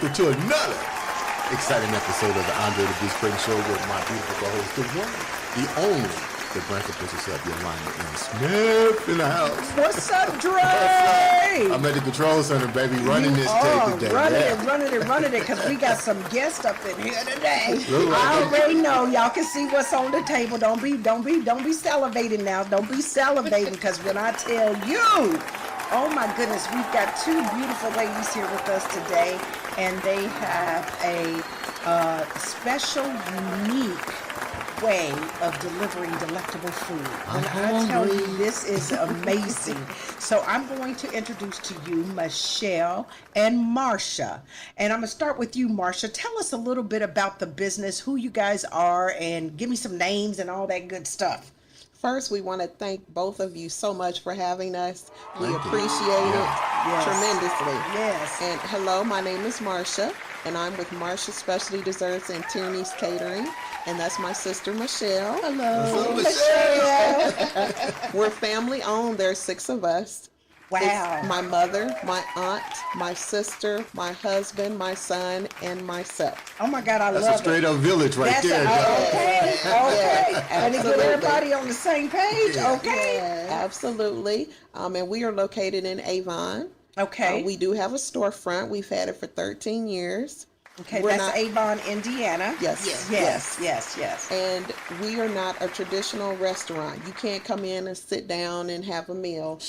welcome to another exciting episode of the Andre the Beast Creighton Show with my beautiful co-host, the one, the only, the Branca Princess of your line, and Smith in the house. What's up, Dre? I'm at the control center, baby, running this tape today. Running it, because we got some guests up in here today. I already know. Y'all can see what's on the table. Don't be salivating now. Don't be salivating, because when I tell you, oh my goodness, we've got two beautiful ladies here with us today, and they have a special, unique way of delivering delectable food. When I tell you, this is amazing. So I'm going to introduce to you Michelle and Marsha. And I'm going to start with you, Marsha. Tell us a little bit about the business, who you guys are, and give me some names and all that good stuff. First, we want to thank both of you so much for having us. We appreciate it tremendously. Yes. And hello, my name is Marsha, and I'm with Marsha Specialty Desserts and Tierney's Catering, and that's my sister, Michelle. Hello, Michelle. We're family owned. There's 6 of us. Wow. It's my mother, my aunt, my sister, my husband, my son, and myself. Oh my God, That's love a straight up village right there. Okay. Yeah, And to get everybody on the same page. Yeah. Okay. Yeah, absolutely. And we are located in Avon. Okay. We do have a storefront. We've had it for 13 years. Okay, that's Avon, Indiana. Yes. And we are not a traditional restaurant. You can't come in and sit down and have a meal.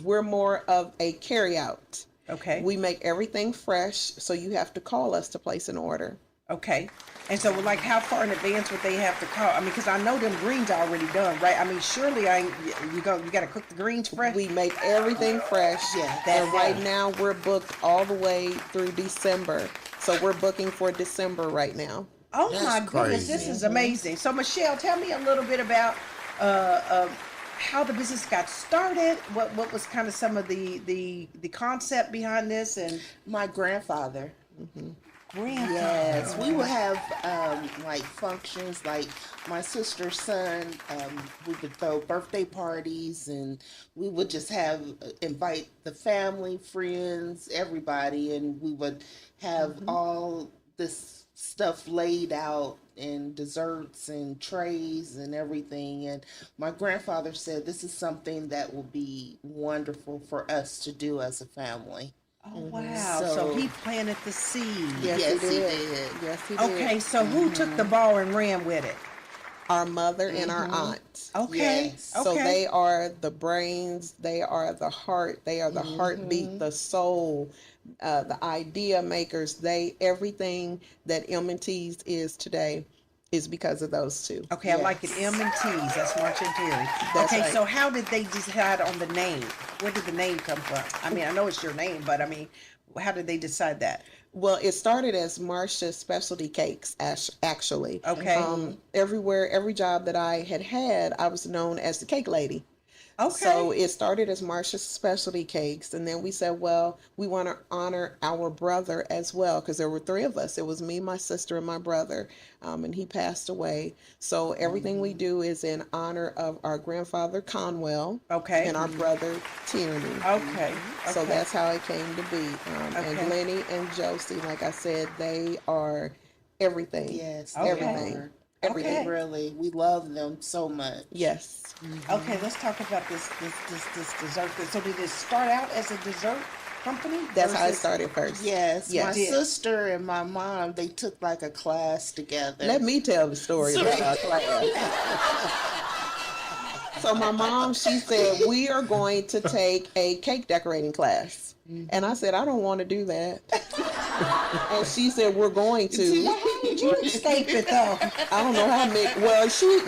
We're more of a carry-out. Okay. We make everything fresh, so you have to call us to place an order. Okay. And so, like, how far in advance would they have to call? I mean, because I know them greens already done, right? I mean, surely you got to cook the greens fresh. We make everything fresh. Yeah. And right now we're booked all the way through December. So we're booking for December right now. Oh, That's my goodness, crazy. this is amazing. So, Michelle, tell me a little bit about how the business got started. What was kind of some of the concept behind this? And my grandfather. grandfather. Yes, we would have like functions, like my sister's son. We would throw birthday parties, and we would just have invite the family, friends, everybody, and we would have all this stuff laid out, and desserts and trays and everything. And my grandfather said this is something that will be wonderful for us to do as a family. Oh, wow. So he planted the seed. Yes, he did. Yes, he did. Okay, so who took the ball and ran with it? Our mother and our aunt. Okay. Yes. So they are the brains, they are the heart, they are the heartbeat, the soul, the idea makers. Everything that M&T's is today is because of those two. Okay, I like it. M&T's. That's Marsha and Terry. That's okay, right. so how did they decide on the name? Where did the name come from? I mean, I know it's your name, but I mean, how did they decide that? Well, it started as Marsha Specialty Cakes, actually. Okay. Every job that I had, I was known as the cake lady. Okay. So it started as Marsha's Specialty Cakes, and then we said, well, we want to honor our brother as well, because there were 3 of us. It was me, my sister, and my brother, and he passed away. So everything we do is in honor of our grandfather, Conwell, Okay. and our brother, Tierney. Okay. So that's how it came to be. Okay. And Lenny and Josie, like I said, they are everything. Yes, Okay. Everything. Everything. Okay. Really, we love them so much. Yes. Okay, let's talk about this dessert. So did it start out as a dessert company? That's how it Versus- started first. Yes, Yes. my sister and my mom, they took like a class together. Let me tell the story about our class. So my mom, she said, we are going to take a cake decorating class. And I said, I don't want to do that. And she said, we're going to. How did you escape it though? I don't know how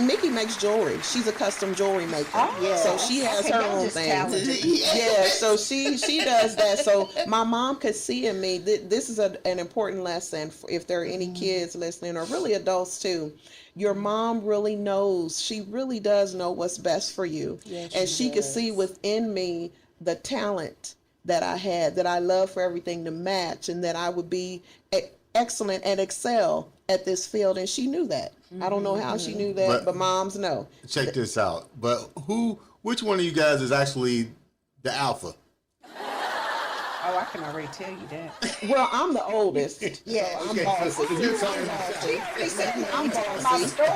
Mickey makes jewelry. She's a custom jewelry maker. Oh, So she has okay, her y'all own just thing. talented. Yeah, so she does that. So my mom could see in me, this is an important lesson if there are any kids listening, or really adults too. Your mom really knows, she really does know what's best for you. Yes, And she she could does. see within me the talent that I had, that I love for everything to match, and that I would be excellent and excel at this field. And she knew that. I don't know how she knew that, but moms know. Check this out. But which one of you guys is actually the alpha? Oh, I can already tell you that. Well, I'm the oldest. Yeah. So I'm Okay, bossy. so you're talking about He said, I'm my bossy. story.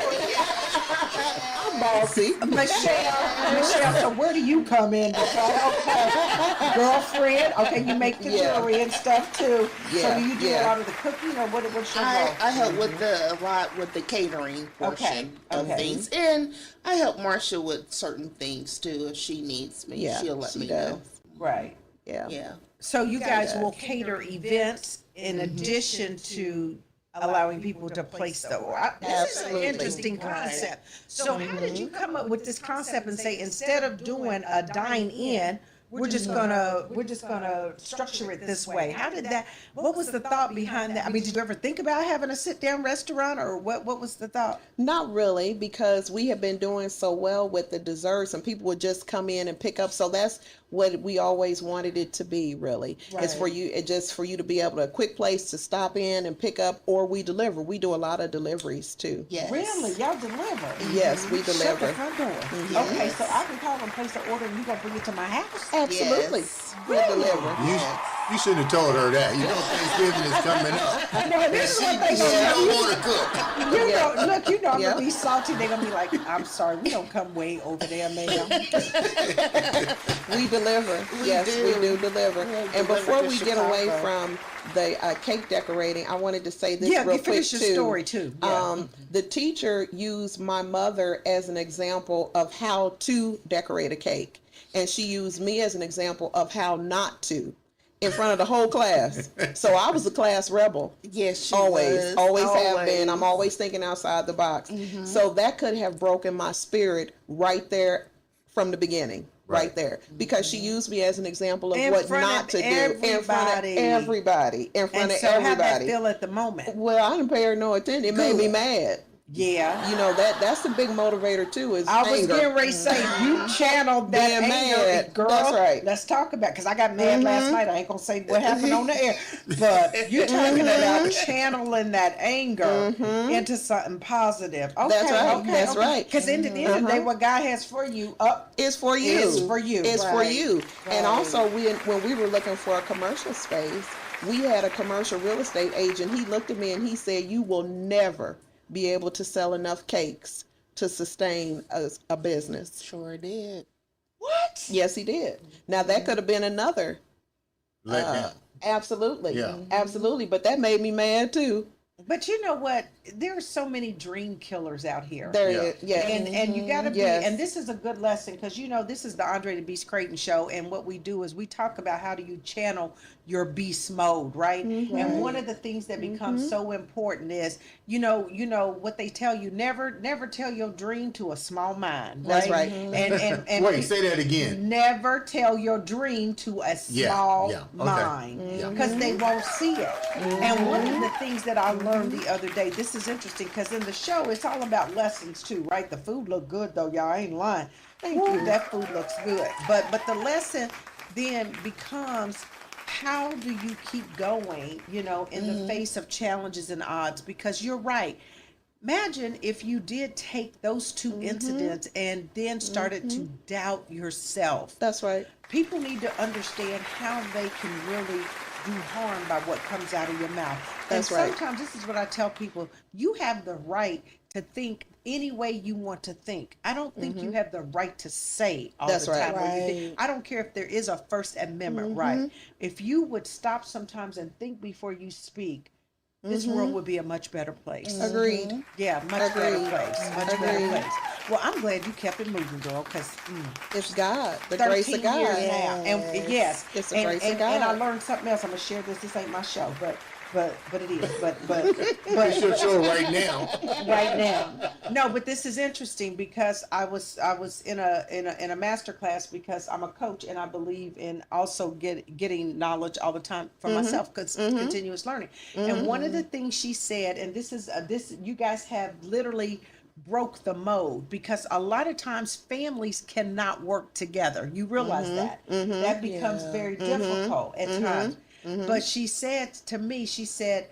I'm bossy. Michelle, so where do you come in? Okay, girlfriend. Okay, you make the Yeah. jewelry and stuff too. So Yeah, do you do yeah. a lot of the cooking, or what's your role? I help with a lot with the catering portion of okay. things, and I help Marsha with certain things too. If she needs me, Yeah, she'll let she me does. know. Right. Yeah. Yeah. So you guys does. will cater events in addition to allowing people to place the order. This is an Absolutely. interesting concept. So how did you come up with this concept and say, instead of doing a dine in, we're just gonna structure it this way? How did that, what was the thought behind that? I mean, did you ever think about having a sit down restaurant, or what was the thought? Not really, because we have been doing so well with the desserts and people would just come in and pick up. So that's what we always wanted it to be, really. It's for you, just for you to be able to, a quick place to stop in and pick up, or we deliver. We do a lot of deliveries too. Yes. Really? Y'all deliver? Yes, we Shut the deliver. front door. Okay, so I can call and place an order and you gonna bring it to my house? Absolutely. Yes. We deliver. You shouldn't have told her that. You know Thanksgiving is coming up. No, this is what they She gonna don't do. want to cook. You know, look, you know I'm Yeah. gonna be salty. They're gonna be like, I'm sorry, we don't come way over there, ma'am. We deliver. Yes, do. we do deliver. And deliver before to we get away Chicago. from the cake decorating, I wanted to say this Yeah, real you quick finish your story too. Yeah. The teacher used my mother as an example of how to decorate a cake, and she used me as an example of how not to, in front of the whole class. So I was a class rebel. Yes, she Always, was. always have been. I'm always thinking outside the box. So that could have broken my spirit right there from the beginning, right there, because she used me as an example of In what front not of to do in front of everybody. everybody, in front And of so how'd that everybody. feel at the moment? Well, I didn't pay her no attention. It made me mad. Yeah. You know, that's a big motivator too, is I was anger. getting ready to say, you channeled that Being anger, mad. girl. That's right. Let's talk about, because I got mad last night. I ain't gonna say what happened on the air, but you're talking about channeling that anger into something positive. Okay, That's right. okay, That's okay. right. Because in the end of the day, what God has for you It's for you. is for you. It's for Right. you. And Right. also, when we were looking for a commercial space, we had a commercial real estate agent. He looked at me and he said, "You will never be able to sell enough cakes to sustain a business." Sure did. What? Yes, he did. Now that could have been another. Let down. Absolutely. Yeah. Absolutely. But that made me mad too. But you know what? There are so many dream killers out here. There Yeah. it is. Yes. And you got to be, Yes. and this is a good lesson, because you know this is the Andre the Beast Creighton show, and what we do is we talk about how do you channel your beast mode, right? And one of the things that becomes so important is, you know what they tell you, never tell your dream to a small mind, right? That's right. And Wait, say that again. never tell your dream to a small yeah, okay. mind, Yeah. because they won't see it. And one of the things that I learned the other day, this is interesting, because in the show it's all about lessons too, right? The food look good though, y'all, I ain't lying. Thank you. That food looks good. But the lesson then becomes, how do you keep going, in the face of challenges and odds? Because you're right. Imagine if you did take those two incidents and then started to doubt yourself. That's right. People need to understand how they can really do harm by what comes out of your mouth. That's and right. sometimes this is what I tell people: you have the right to think any way you want to think. I don't think you have the right to say all That's the right. time what you think. I don't care if there is a First Amendment right. If you would stop sometimes and think before you speak, this world would be a much better place. Agreed. Yeah, much better Agreed. place. Much better Agreed. place. Well, I'm glad you kept it moving, girl, because It's God. The 13 grace of God. years now. And yes, It's the and, grace of and I God. learned something else. I'm gonna share this. This ain't my show, but it is. But It's your show right now. right now. No, but this is interesting, because I was in a master class, because I'm a coach and I believe in also getting knowledge all the time for myself, because continuous learning. And one of the things she said, and this is this, you guys have literally broke the mode, because a lot of times families cannot work together. You realize that becomes very difficult at times. But she said to me, she said,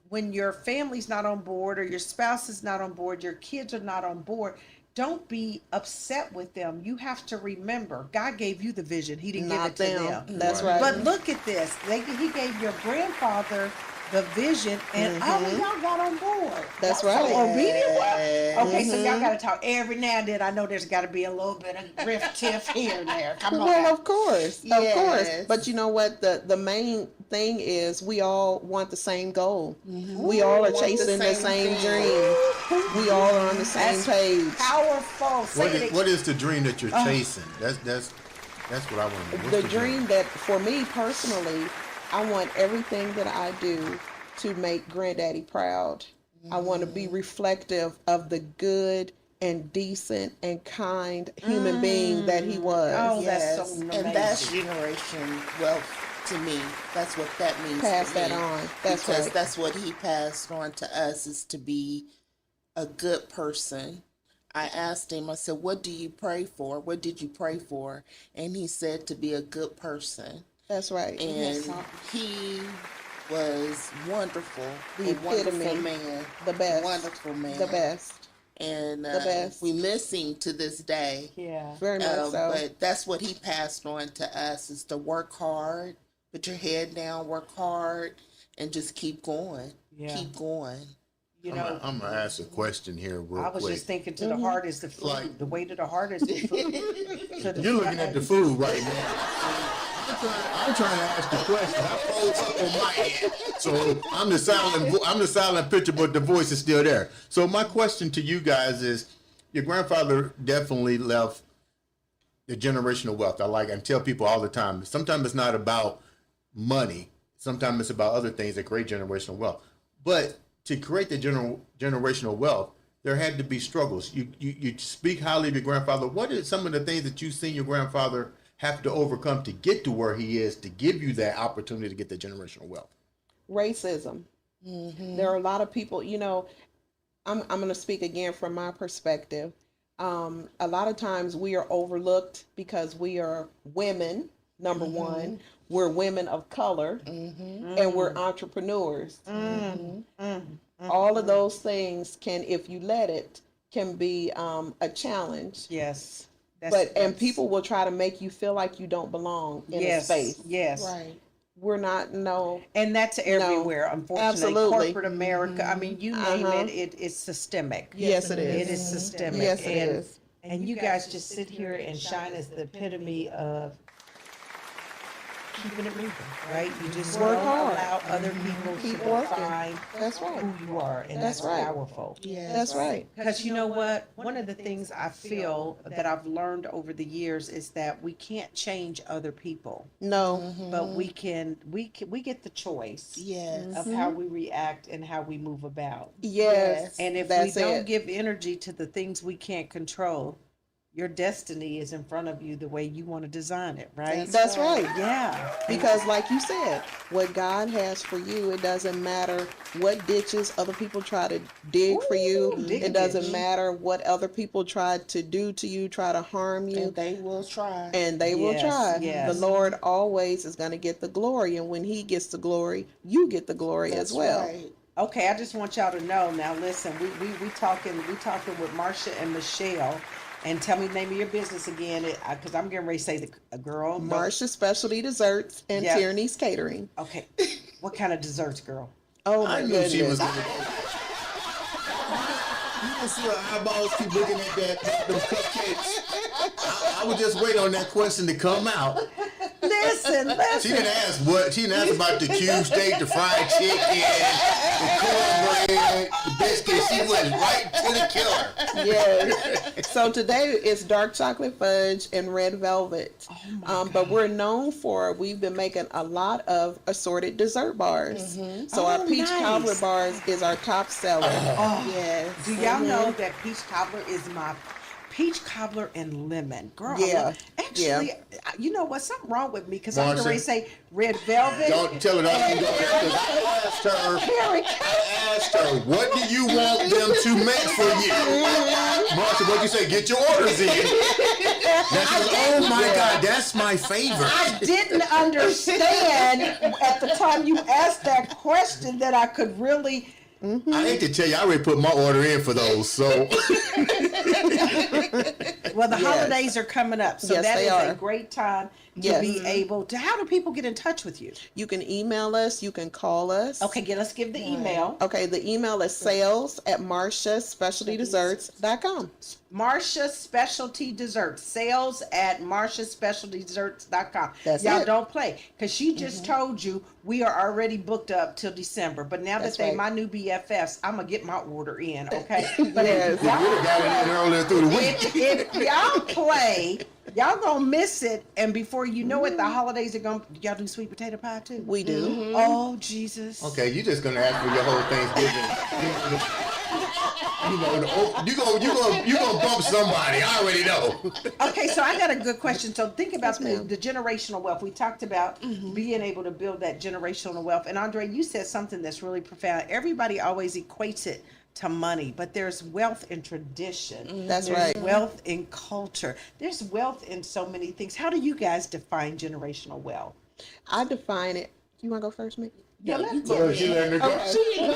when your family's not on board, or your spouse is not on board, your kids are not on board, don't be upset with them. You have to remember, God gave you the vision. He didn't Not give it to them. them. That's Right. right. But look at this. He gave your grandfather the vision, and all of y'all got on board. That's Y'all right. so obedient. Okay, so Mm-hmm. y'all got to talk every now and then. I know there's got to be a little bit of tiff here and there. Come on. Well, now. of course, of course. Yes. But you know what? The main thing is we all want the same goal. We all are Want the chasing the same same thing. dream. We all are on the same That's page. powerful. Say it What is the dream that you're chasing? That's what I want to know. The dream that for me personally, I want everything that I do to make Granddaddy proud. I want to be reflective of the good and decent and kind human being that he was. Oh, that's Yes, so and amazing. that's generation wealth to me. That's what that means. Pass to that me. on. That's because right. that's what he passed on to us, is to be a good person. I asked him, I said, what do you pray for? What did you pray for? And he said to be a good person. That's right. And he was wonderful. The a wonderful epitome. man. The best. Wonderful man. The best. And The best. we miss him to this day. Yeah. Very much so. But that's what he passed on to us, is to work hard, put your head down, work hard, and just keep going. Yeah. Keep going. You know, I'm gonna ask a question here real I was quick. just thinking to the heart is the food. Like- The way to the heart is the food. To the- You're looking at the food right now. I'm trying to ask the question. I froze up on my end, so I'm the silent picture, but the voice is still there. So my question to you guys is: your grandfather definitely left the generational wealth. I tell people all the time. Sometimes it's not about money. Sometimes it's about other things that create generational wealth. But to create the generational wealth, there had to be struggles. You speak highly of your grandfather. What are some of the things that you've seen your grandfather have to overcome to get to where he is, to give you that opportunity to get the generational wealth? Racism. There are a lot of people, I'm going to speak again from my perspective. A lot of times we are overlooked because we are women, number one. We're women of color, and we're entrepreneurs. All of those things can, if you let it, can be a challenge. Yes. And people will try to make you feel like you don't belong in a space. Yes. Right. We're not, no. And that's everywhere, unfortunately. Absolutely. Corporate America, I mean, you name it's systemic. Yes, it is. It is systemic. Yes, it and, is. And you guys just sit here and shine as the epitome of keeping it moving, right? You just Work don't hard. allow other people Keep to working. define That's right. who you are, and That's that's right. powerful. Yes. That's right. Because you know what? One of the things I feel that I've learned over the years is that we can't change other people, No. but we get the choice Yes. of how we react and how we move about. Yes. And if that's we don't it. give energy to the things we can't control, your destiny is in front of you the way you want to design it, right? That's right. Yeah. Because like you said, what God has for you, it doesn't matter what ditches other people try to dig for you. dig It a doesn't ditch. matter what other people try to do to you, try to harm you. And they will try. And they will Yes, try. yes. The Lord always is going to get the glory. And when he gets the glory, you get the glory That's as well. right. Okay, I just want y'all to know now. Listen, we talking with Marsha and Michelle, and tell me the name of your business again, because I'm getting ready to say a girl. no- Marsha Specialty Desserts and Yeah. Tierney's Catering. Okay, what kind of desserts, girl? Oh my I knew goodness. she was gonna go. You can see her eyeballs keep looking at them cupcakes. I would just wait on that question to come out. Listen. She didn't ask what. She didn't ask about the cube steak, the fried chicken, the cornbread, the biscuits. She went right to the killer. Yes. So today it's dark chocolate fudge and red velvet. But we're known for, we've been making a lot of assorted dessert bars. So our Oh, peach nice. cobbler bars is our top seller. Yes. Do y'all know that peach cobbler is my peach cobbler and lemon, girl? I Yeah. love- actually, you know what? Something wrong with me because I'm Marsha. going to say red velvet. Don't tell her that. Because I asked her, what do you want them to make for you? Marsha, what'd you say? Get your orders in. Now she goes, oh my God, that's my favorite. I didn't understand at the time you asked that question that I could really. I hate to tell you, I already put my order in for those. So Well, the Yes. holidays are coming up, so Yes, that they is are. a great time to Yes. be able to. How do people get in touch with you? You can email us. You can call us. Okay, let's give the email. Okay, the email is sales@marciaspecialtydesserts.com. Marsha Specialty Desserts. Sales at marciaspecialtydesserts.com. That's Y'all it. don't play. Because she just told you we are already booked up till December. But now That's that they right. my new BFFs, I'm going to get my order in, okay? But Yes. if We would have got it in earlier through the week. if y'all play, y'all gonna miss it, and before you know it, the holidays are gonna. Y'all do sweet potato pie too? We do. Oh Jesus! Okay, you're just gonna ask for your whole Thanksgiving. You gonna bump somebody. I already know. Okay, so I got a good question. So think about Yes, ma'am. the generational wealth. We talked about being able to build that generational wealth, and Andre, you said something that's really profound. Everybody always equates it to money, but there's wealth in tradition. That's There's right. wealth in culture. There's wealth in so many things. How do you guys define generational wealth? I define it. You want to go first, Mickey? Yeah, let's Oh, she letting her go. No, she's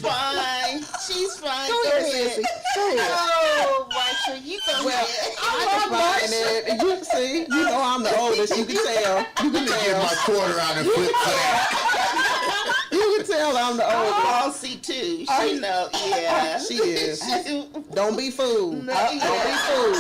fine. She's fine. Go ahead. Sissy. Go ahead. Oh, Marsha, you go Well, ahead. I define it. You see, you know I'm the oldest. You can tell. You can Get tell. my quarter out and flip for that. You can tell I'm the oldest. Bossy too. She know. Yeah. She is. Don't be fooled. Don't be fooled.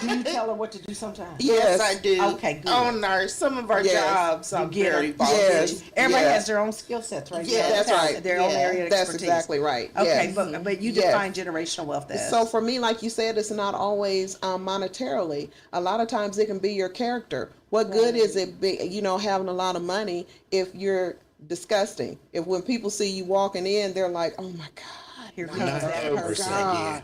Do you tell her what to do sometimes? Yes, Yes, I do. Okay, good. On some of our Yes. jobs, I'm get very it. bossy. Yes. Everybody Yeah. has their own skill sets, right? Yeah, They that's have right. Their own Yeah. area of That's expertise. exactly right. Okay, Yes. but you Yes. define generational wealth as. So for me, like you said, it's not always monetarily. A lot of times it can be your character. What good is it, having a lot of money if you're disgusting? If when people see you walking in, they're like, "Oh my God." Here comes Not that 100%, person.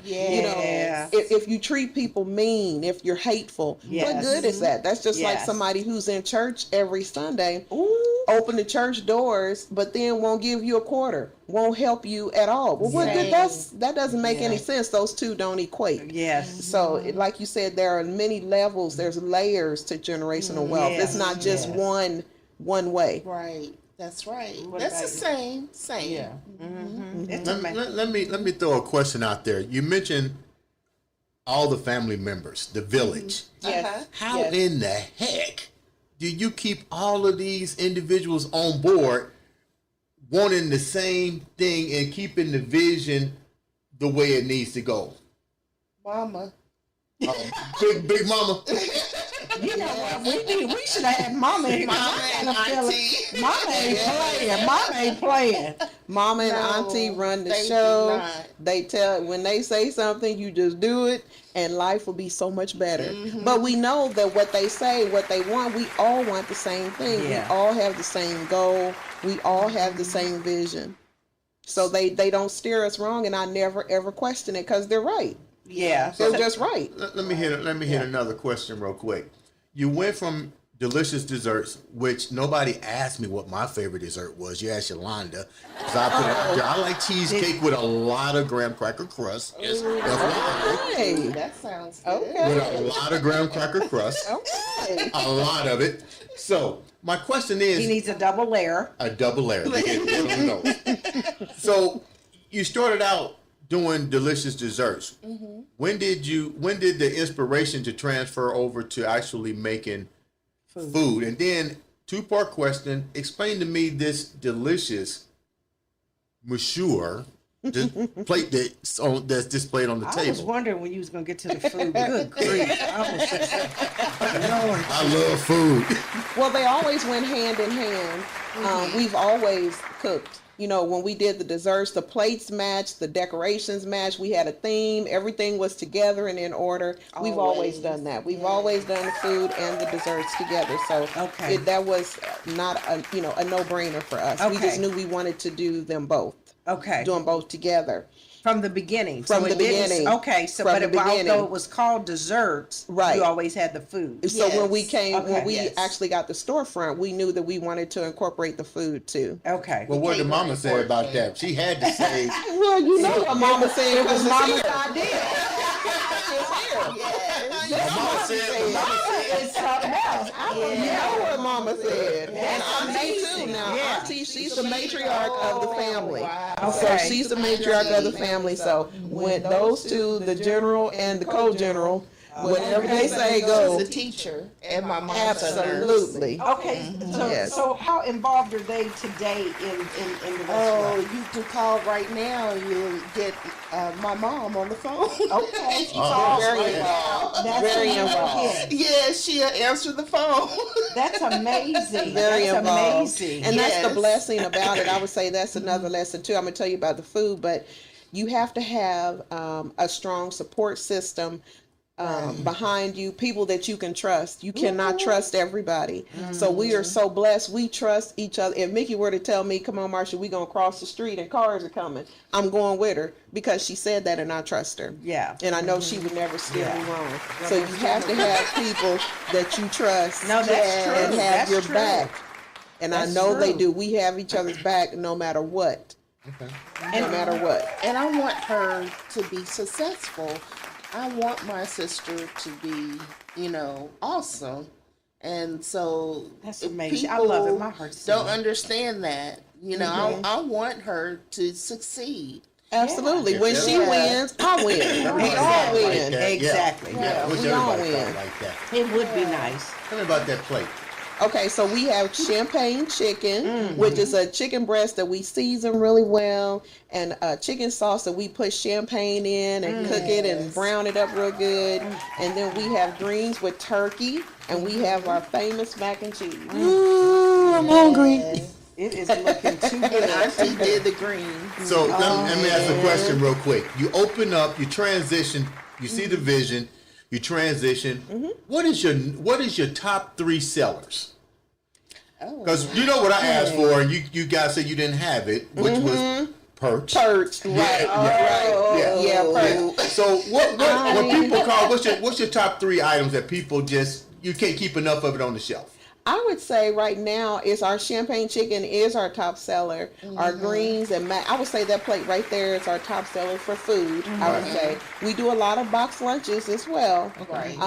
yeah. You know, Yeah. if you treat people mean, if you're hateful, what Yes. good is that? That's just like Yes. somebody who's in church every Sunday, Ooh. open the church doors, but then won't give you a quarter, won't help you at all. Well, what good? That doesn't make any sense. Those two don't equate. Yes. So, like you said, there are many levels. There's layers to generational wealth. Yes, It's not just yes. one way. Right. That's right. What That's the about same. Same. Yeah. Mm-hmm. It's Let, amazing. let me throw a question out there. You mentioned all the family members, the village. Uh-huh. How Yes. in the heck do you keep all of these individuals on board wanting the same thing and keeping the vision the way it needs to go? Mama. Big mama. You know what? We should have had Mama here. Mama and Auntie. Mama ain't playing. Mama ain't playing. Mama and No, Auntie run the they do show. not. They tell when they say something, you just do it, and life will be so much better. Mm-hmm. But we know that what they say, what they want, we all want the same thing. Yeah. We all have the same goal. We all have the same vision. So they don't steer us wrong, and I never ever question it because they're right. Yeah. They're just right. Let me hit another question real quick. You went from delicious desserts, which nobody asked me what my favorite dessert was. You asked Yolanda. 'Cause I like cheesecake with a lot of graham cracker crust. Yes, FYI. Hey, That sounds good. okay. With a lot of graham cracker crust. Okay. A lot of it. So my question He is needs a double layer. a double layer. To get one of those. So you started out doing delicious desserts. When did the inspiration to transfer over to actually making food? And then two-part question, explain to me this delicious monsieur plate that's displayed on the I was table. wondering when you was gonna get to the food. Good grief! I was just Lord. I love food. Well, they always went hand in hand. We've always cooked. When we did the desserts, the plates matched, the decorations matched. We had a theme. Everything was together and in order. We've always done that. We've always done the food and the desserts together. So Okay. that was not a no-brainer for us. We Okay. just knew we wanted to do them both, Okay. do them both together. From the beginning. From So the it didn't- beginning. Okay. So, From but the beginning. although it was called desserts, Right. you always had the food. So when we Yes. came, Okay. when we Yes. actually got the storefront, we knew that we wanted to incorporate the food too. Okay. Well, what did Became Mama very say about important. that? She had to say, Well, you know what Mama said. It was Mama's here. idea. Mama said, Mama is something else. You know what Mama said. And Auntie too now. Yeah. auntie. She's the matriarch of the family. Wow. So Okay. she's the matriarch of the family. So when those two, the general and the co-general, whatever they say She's goes. a teacher, and my mom's a nurse. Absolutely. Okay, so Yes. so how involved are they today in the Oh, restaurant? you can call right now. You'll get my mom on the phone. Okay. She calls Very right involved. now. That's Very amazing. involved. Yeah, she'll answer the phone. That's amazing. Very That's involved. amazing. And that's the Yes. blessing about it. I would say that's another lesson too. I'm gonna tell you about the food, but you have to have a strong support system behind you, people that you can trust. You cannot trust everybody. So we are so blessed. We trust each other. If Mickey were to tell me, come on, Marsha, we gonna cross the street and cars are coming, I'm going with her because she said that and I trust her. Yeah. And I know she would never steer me Yeah. wrong. So you have to have people that you trust No, that's true. and have That's your true. back. And I That's know they true. do. We have each other's back no matter what. No matter what. And I want her to be successful. I want my sister to be, awesome. And so That's amazing. I love it. people My heart's don't singing. understand that. I want her to succeed. Absolutely. Yeah. When Yeah. she Yeah. wins, I win. We Everybody all thought like win. that. Exactly. Yeah, wish We all everybody win. thought like that. It would be nice. Tell me about that plate. Okay, so we have champagne chicken, which is a chicken breast that we season really well, and a chicken sauce that we put champagne in and cook it and brown it up real good. And then we have greens with turkey, and we have our famous mac and cheese. Ooh, I'm hungry. It is looking too And good. Auntie did the green. So let me ask a question real quick. You open up, you transition, you see the vision, you transition. What is your top 3 sellers? Because you know what I asked for, and you guys said you didn't have it, which was perch. Perch, right? Yeah. Yeah, perch. So what when people call, what's your top 3 items that people just you can't keep enough of it on the shelf? I would say right now is our champagne chicken is our top seller. Our greens and mac. I would say that plate right there is our top seller for food. I would say we do a lot of box lunches as well. Right.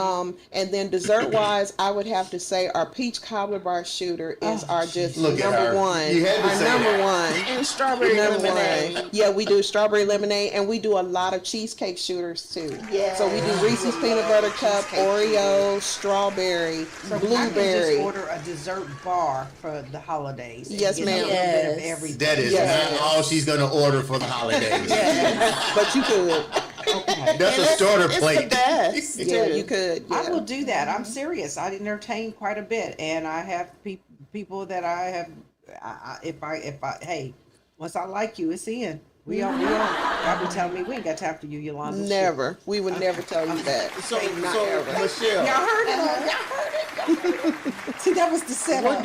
And then dessert wise, I would have to say our peach cobbler bar shooter is our just Look at number her. one. You had to Our say number that. one. And strawberry Number lemonade. one. Yeah, we do strawberry lemonade, and we do a lot of cheesecake shooters too. Yeah. So we do Reese's peanut butter cup, Cheesecake Oreo, strawberry, So I can just blueberry. order a dessert bar for the holidays. and Yes, get ma'am. A little bit of Yes. everything. That is Yes. not all she's gonna order for the holidays. But you could. Okay. That's a starter It's plate. the best. Yeah, too. you could. I Yeah. will do that. I'm serious. I entertain quite a bit, and I have people that I have. If I hey, once I like you, it's in. We on. Y'all be telling me we ain't got time for you, Yolanda. Shit. Never. We would never tell you that. So Not ever. Michelle, Y'all heard it. Y'all heard it. See, that was the setup.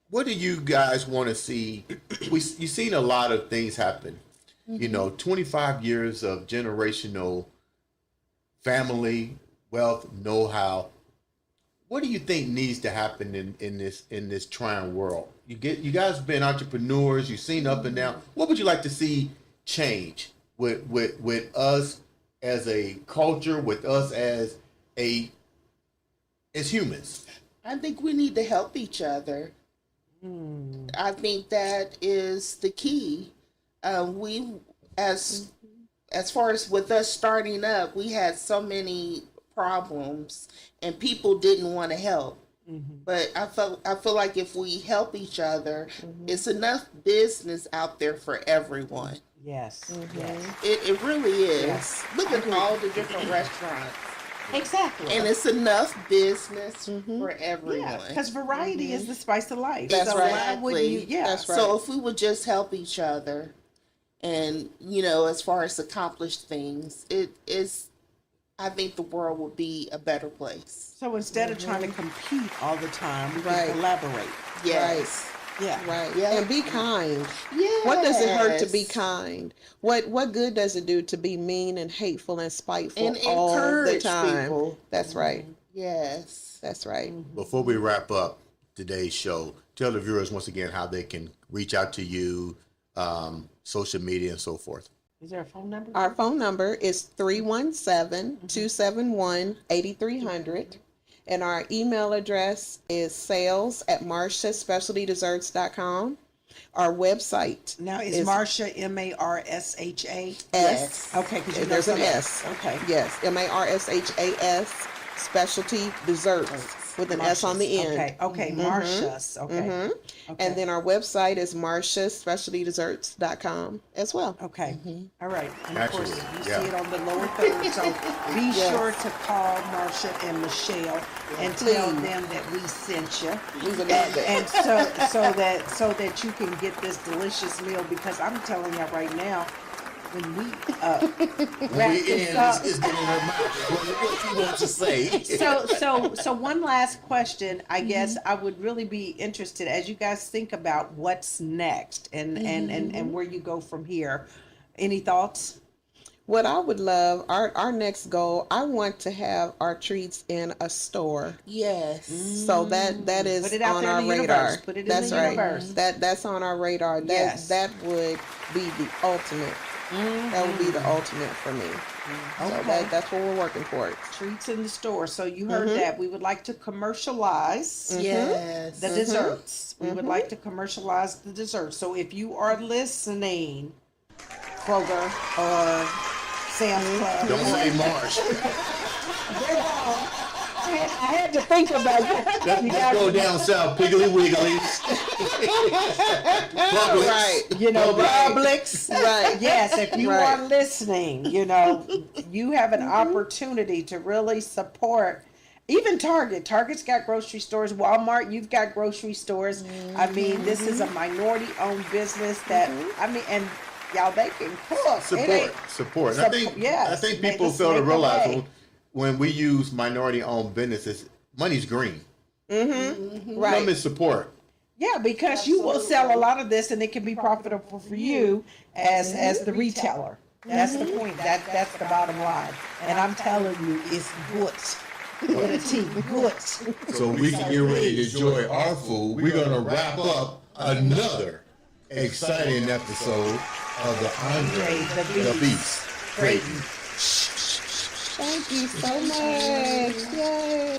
what do you guys want to see? You've seen a lot of things happen. 25 years of generational family wealth, know-how. What do you think needs to happen in this trying world? You guys have been entrepreneurs. You've seen up and down. What would you like to see change with us as a culture, with us as humans? I think we need to help each other. I think that is the key. We, as far as with us starting up, we had so many problems, and people didn't want to help. But I feel like if we help each other, it's enough business out there for everyone. Yes. Yes. It really is. Yes. Look at all the different restaurants, Exactly. and it's enough business for everyone. Yeah, because variety is the spice of life. That's so right. Why wouldn't you? Yeah. That's right. So if we would just help each other, and as far as accomplished things, it is. I think the world would be a better place. So instead of trying to compete all the time, we Right. can collaborate. Yes. Yeah. Right. Yeah. And be kind. Yes. What does it hurt to be kind? What good does it do to be mean and hateful and spiteful And all the encourage time? people. That's right. Yes. That's right. Before we wrap up today's show, tell the viewers once again how they can reach out to you, social media, and so forth. Is there a phone number? Our phone number is 317-271-8300. And our email address is sales@marshasspecialtydesserts.com. Our website Now, is Marsha Marsha? S. Okay, because There's an S. Okay. Yes, Marshas Specialty Desserts with an S on the end. Okay, okay, Marsha's. Okay. Okay. And then our website is marshasspecialtydesserts.com as well. Okay. All right. And of course, Actually, you yeah. see it on the lower third. So be sure to call Marsha and Michelle and tell Please. them that we sent you. We would love it. And so that you can get this delicious meal, because I'm telling you right now, when we wrap this up. It's getting in her mouth. What you want to say? So one last question. I guess I would really be interested as you guys think about what's next and where you go from here. Any thoughts? What I would love, our next goal, I want to have our treats in a store. Yes. So that is Put it out on there our in the radar. universe. Put it in That's the right. universe. That's on our radar. Yes. That would be the ultimate. That would be the ultimate for me. So that's what we're working towards. Treats in the store. So you heard that. We would like to commercialize Yes. the desserts. We would like to commercialize the desserts. So if you are listening, Kroger or Sam's Club. Don't say Marsh. I had to think about that. Let's go down south, Piggly Wigglies. Publix. Right. You know, Right. Publix. Right. Yes, if you Right. are listening, you know, you have an opportunity to really support. Even Target. Target's got grocery stores. Walmart, you've got grocery stores. I mean, this is a minority-owned business that, I mean, and y'all, they can cook. It ain't- Support. And Yes. I think Make people us fail to make a realize way. when we use minority-owned businesses, money's green. Right. Some is support. Yeah, because you will sell a lot of this, and it can be profitable for you as the retailer. That's the point. That's the bottom line. And I'm telling you, it's good. With a T, good. So we can get ready to enjoy our food. We're going to wrap up another exciting episode of the Andre the Beast Creighton. Thank you so much. Yay.